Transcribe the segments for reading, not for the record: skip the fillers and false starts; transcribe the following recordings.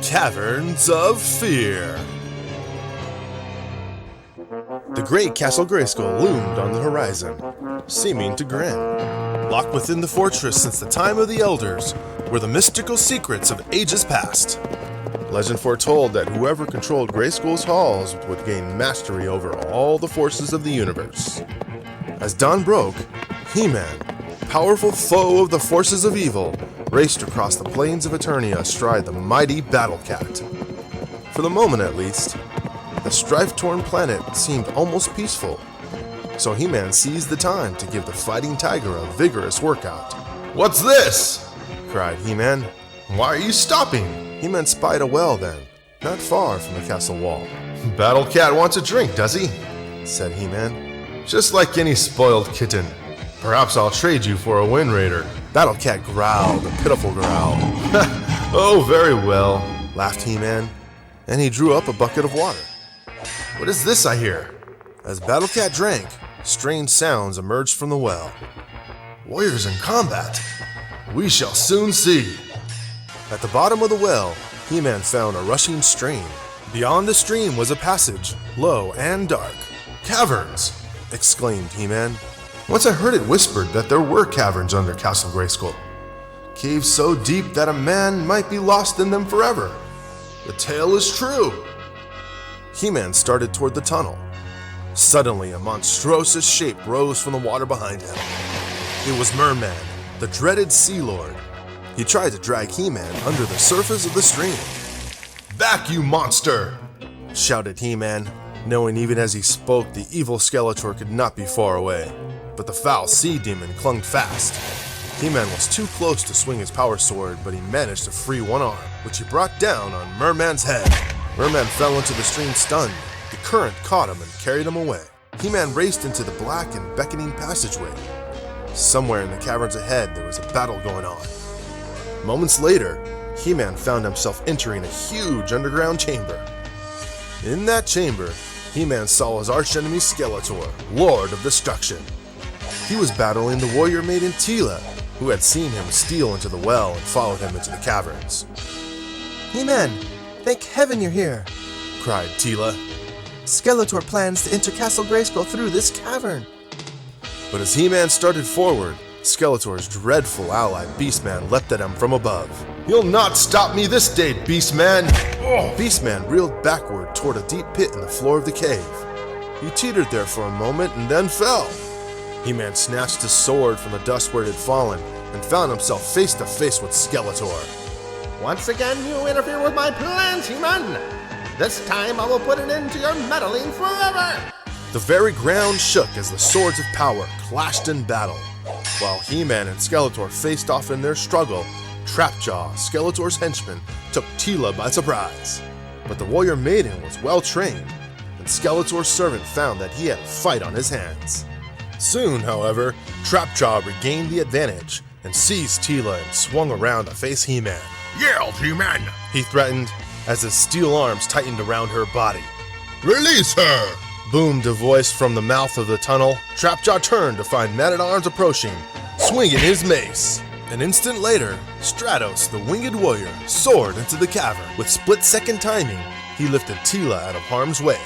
Caverns of Fear. The great Castle Grayskull loomed on the horizon, seeming to grin. Locked within the fortress since the time of the Elders were the mystical secrets of ages past. Legend foretold that whoever controlled Grayskull's halls would gain mastery over all the forces of the universe. As dawn broke, He-Man, powerful foe of the forces of evil, raced across the plains of Eternia astride the mighty Battle Cat. For the moment at least, the strife-torn planet seemed almost peaceful, so He-Man seized the time to give the fighting tiger a vigorous workout. "What's this?" cried He-Man. "Why are you stopping?" He-Man spied a well then, not far from the castle wall. "Battle Cat wants a drink, does he?" said He-Man. "Just like any spoiled kitten. Perhaps I'll trade you for a Wind Raider." Battle Cat growled a pitiful growl. "Oh, very well," laughed He-Man, and he drew up a bucket of water. "What is this I hear?" As Battle Cat drank, strange sounds emerged from the well. "Warriors in combat! We shall soon see." At the bottom of the well, He-Man found a rushing stream. Beyond the stream was a passage, low and dark. "Caverns!" exclaimed He-Man. "Once I heard it whispered that there were caverns under Castle Grayskull. Caves so deep that a man might be lost in them forever. The tale is true." He-Man started toward the tunnel. Suddenly, a monstrous shape rose from the water behind him. It was Merman, the dreaded Sea Lord. He tried to drag He-Man under the surface of the stream. "Back, you monster!" shouted He-Man, knowing even as he spoke the evil Skeletor could not be far away. But the foul sea demon clung fast. He-Man was too close to swing his power sword, but he managed to free one arm, which he brought down on Merman's head. Merman fell into the stream stunned. The current caught him and carried him away. He-Man raced into the black and beckoning passageway. Somewhere in the caverns ahead, there was a battle going on. Moments later, He-Man found himself entering a huge underground chamber. In that chamber, He-Man saw his archenemy Skeletor, Lord of Destruction. He was battling the warrior maiden Teela, who had seen him steal into the well and followed him into the caverns. "He-Man, thank heaven you're here!" cried Teela. "Skeletor plans to enter Castle Grayskull through this cavern." But as He-Man started forward, Skeletor's dreadful ally Beastman leapt at him from above. "You'll not stop me this day, Beastman!" Beastman reeled backward toward a deep pit in the floor of the cave. He teetered there for a moment and then fell. He-Man snatched his sword from the dust where it had fallen and found himself face to face with Skeletor. "Once again you interfere with my plans, He-Man! This time I will put an end to your meddling forever!" The very ground shook as the swords of power clashed in battle. While He-Man and Skeletor faced off in their struggle, Trapjaw, Skeletor's henchman, took Teela by surprise. But the warrior maiden was well trained, and Skeletor's servant found that he had a fight on his hands. Soon, however, Trapjaw regained the advantage and seized Teela and swung around to face He-Man. "Yield, He-Man!" he threatened as his steel arms tightened around her body. "Release her!" boomed a voice from the mouth of the tunnel. Trapjaw turned to find Man-at-Arms approaching, swinging his mace. An instant later, Stratos, the winged warrior, soared into the cavern. With split-second timing, he lifted Teela out of harm's way.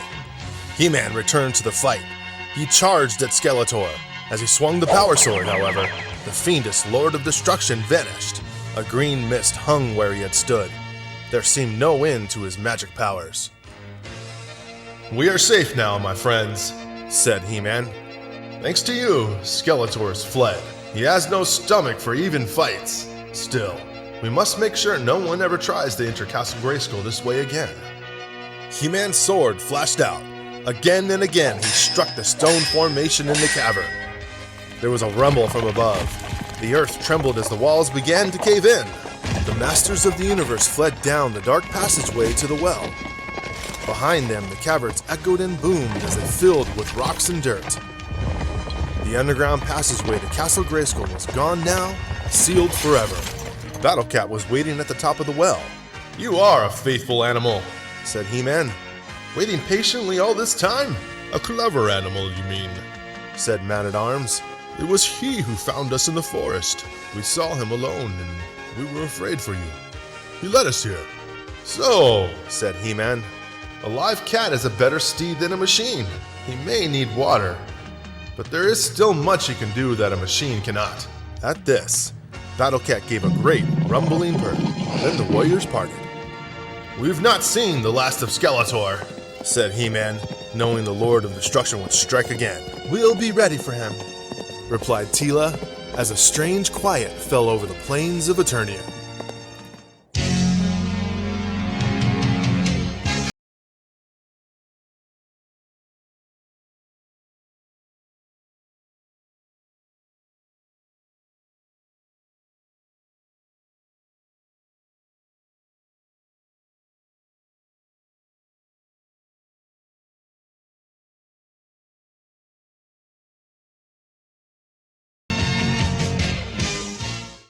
He-Man returned to the fight. He charged at Skeletor. As he swung the power sword, however, the fiendish Lord of Destruction vanished. A green mist hung where he had stood. There seemed no end to his magic powers. "We are safe now, my friends," said He-Man. "Thanks to you, Skeletor's fled. He has no stomach for even fights. Still, we must make sure no one ever tries to enter Castle Grayskull this way again." He-Man's sword flashed out. Again and again, he struck the stone formation in the cavern. There was a rumble from above. The earth trembled as the walls began to cave in. The Masters of the Universe fled down the dark passageway to the well. Behind them, the caverns echoed and boomed as they filled with rocks and dirt. The underground passageway to Castle Grayskull was gone now, sealed forever. Battle Cat was waiting at the top of the well. "You are a faithful animal," said He-Man. "Waiting patiently all this time? A clever animal, you mean," said Man-at-Arms. It was he who found us in the forest. We saw him alone, and we were afraid for you. He led us here." "So," said He-Man, "a live cat is a better steed than a machine. He may need water, but there is still much he can do that a machine cannot." At this, Battle Cat gave a great rumbling purr. Then the warriors parted. "We've not seen the last of Skeletor," said He-Man, knowing the Lord of Destruction would strike again. We'll be ready for him, replied Teela, as a strange quiet fell over the plains of Eternia.